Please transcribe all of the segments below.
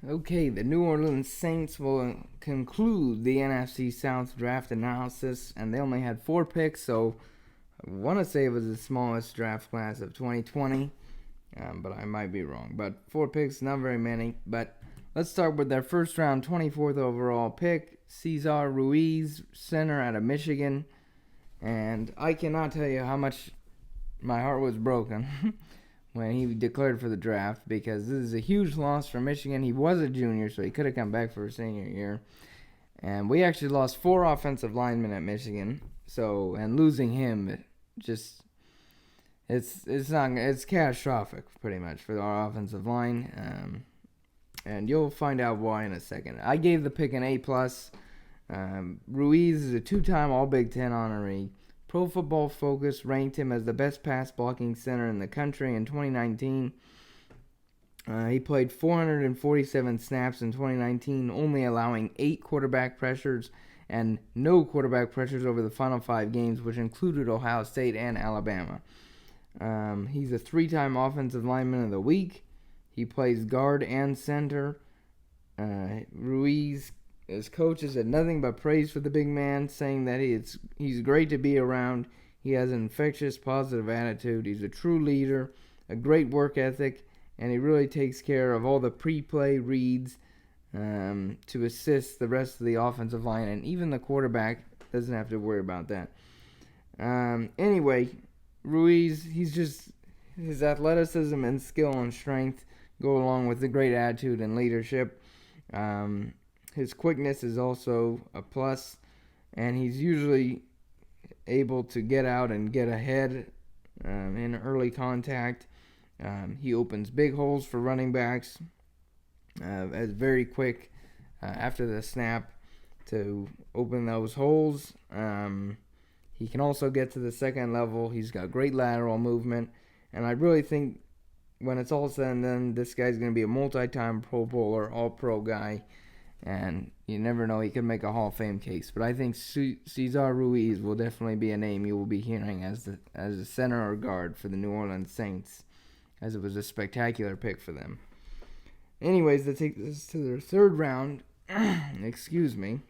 Okay, the New Orleans Saints will conclude the NFC South draft analysis, and they only had 4 picks, so I want to say it was the smallest draft class of 2020, but I might be wrong. But 4 picks, not very many. But let's start with their first round, 24th overall pick, Cesar Ruiz, center out of Michigan. And I cannot tell you how much my heart was broken when he declared for the draft, because this is a huge loss for Michigan. He was a junior, so he could have come back for his senior year. And we actually lost 4 offensive linemen at Michigan. So, and losing him, it's catastrophic pretty much for our offensive line. And you'll find out why in a second. I gave the pick an A+. Ruiz is a 2-time All Big Ten honoree. Pro Football Focus ranked him as the best pass blocking center in the country in 2019. He played 447 snaps in 2019, only allowing 8 quarterback pressures and no quarterback pressures over the final 5 games, which included Ohio State and Alabama. He's a 3-time Offensive Lineman of the Week. He plays guard and center. Ruiz, his coaches had nothing but praise for the big man, saying that he's great to be around. He has an infectious, positive attitude. He's a true leader, a great work ethic, and he really takes care of all the pre-play reads to assist the rest of the offensive line, and even the quarterback doesn't have to worry about that. Anyway, Ruiz, his athleticism and skill and strength go along with the great attitude and leadership. His quickness is also a plus, and he's usually able to get out and get ahead in early contact. He opens big holes for running backs. As very quick after the snap to open those holes. He can also get to the second level. He's got great lateral movement, and I really think when it's all said and done, this guy's going to be a multi-time Pro Bowler, All-Pro guy, and you never know, he could make a Hall of Fame case. But I think Cesar Ruiz will definitely be a name you will be hearing as a center or guard for the New Orleans Saints, as it was a spectacular pick for them. Anyways, that takes us to their third round. Excuse me.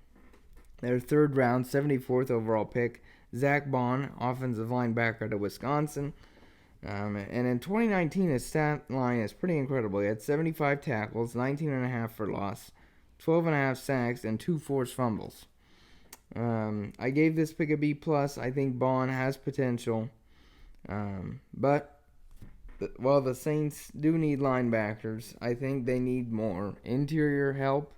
Their third round, 74th overall pick, Zach Bond, offensive linebacker to Wisconsin. And in 2019, his stat line is pretty incredible. He had 75 tackles, 19.5 for loss, 12.5 sacks, and 2 forced fumbles. I gave this pick a B+. I think Bond has potential. But while the Saints do need linebackers, I think they need more interior help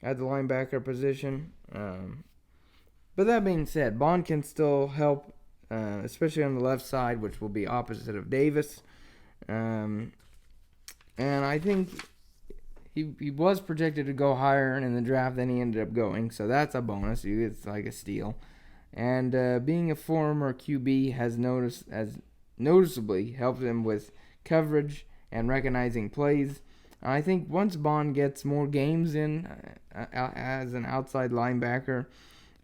at the linebacker position. But that being said, Bond can still help, especially on the left side, which will be opposite of Davis. And I think he was projected to go higher in the draft than he ended up going, so that's a bonus. It's like a steal. And being a former QB has noticeably helped him with coverage and recognizing plays. I think once Bond gets more games in as an outside linebacker,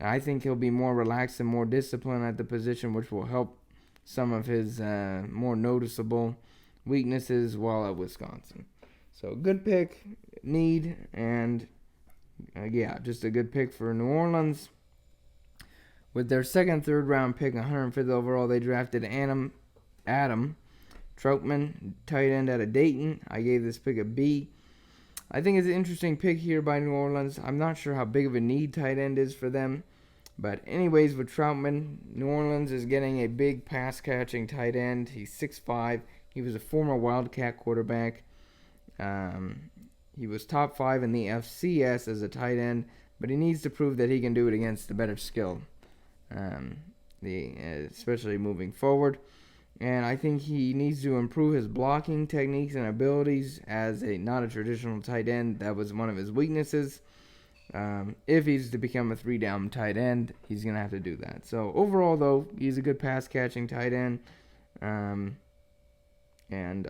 I think he'll be more relaxed and more disciplined at the position, which will help some of his more noticeable weaknesses while at Wisconsin. So good pick, need, and just a good pick for New Orleans. With their second, third round pick, 105th overall, they drafted Adam Troutman, tight end out of Dayton. I gave this pick a B. I think it's an interesting pick here by New Orleans. I'm not sure how big of a need tight end is for them. But anyways, with Troutman, New Orleans is getting a big pass-catching tight end. He's 6'5". He was a former Wildcat quarterback. He was top 5 in the FCS as a tight end, but he needs to prove that he can do it against the better skill, especially moving forward. And I think he needs to improve his blocking techniques and abilities as not a traditional tight end. That was one of his weaknesses. If he's to become a 3-down tight end, he's going to have to do that. So overall, though, he's a good pass-catching tight end. And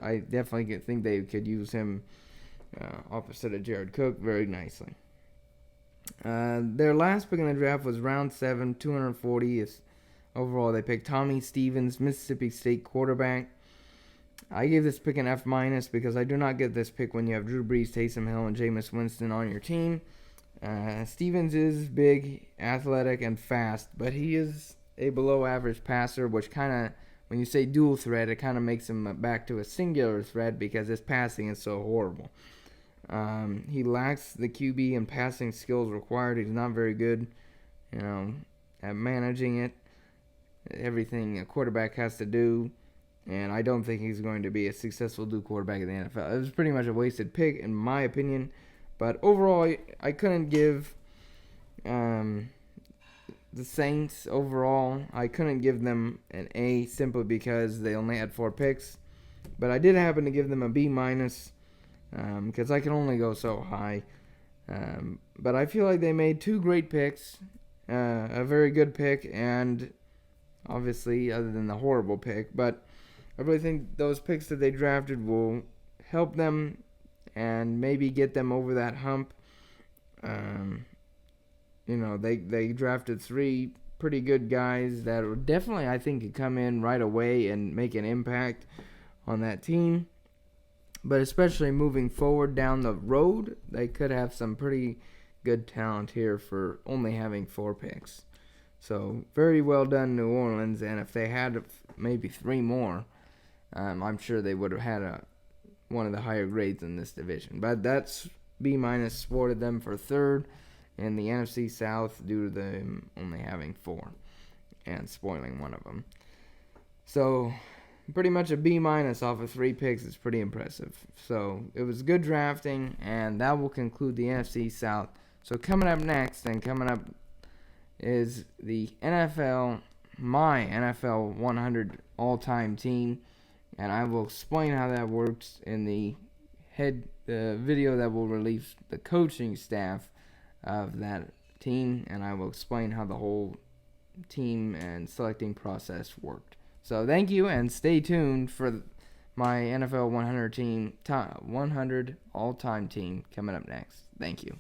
I definitely think they could use him opposite of Jared Cook very nicely. Their last pick in the draft was round 7, 240th overall. They picked Tommy Stevens, Mississippi State quarterback. I gave this pick an F minus because I do not get this pick when you have Drew Brees, Taysom Hill, and Jameis Winston on your team. Stevens is big, athletic, and fast, but he is a below-average passer, which kind of, when you say dual threat, it kind of makes him back to a singular threat because his passing is so horrible. He lacks the QB and passing skills required. He's not very good, at managing it. Everything a quarterback has to do, and I don't think he's going to be a successful quarterback in the NFL. It was pretty much a wasted pick, in my opinion. But overall, I couldn't give the Saints overall. I couldn't give them an A simply because they only had 4 picks. But I did happen to give them a B minus because I can only go so high. But I feel like they made 2 great picks, a very good pick, and obviously other than the horrible pick. But I really think those picks that they drafted will help them and maybe get them over that hump. They drafted 3 pretty good guys that are definitely, I think, could come in right away and make an impact on that team. But especially moving forward down the road, they could have some pretty good talent here for only having 4 picks. So very well done, New Orleans. And if they had maybe 3 more, I'm sure they would have had one of the higher grades in this division. But that's B minus supported them for 3rd in the NFC South due to them only having 4 and spoiling one of them. So pretty much a B minus off of 3 picks is pretty impressive. So it was good drafting, and that will conclude the NFC South. So coming up next is the my NFL 100 all-time team. And I will explain how that works in the video that will release the coaching staff of that team. And I will explain how the whole team and selecting process worked. So thank you, and stay tuned for my NFL 100 all-time team coming up next. Thank you.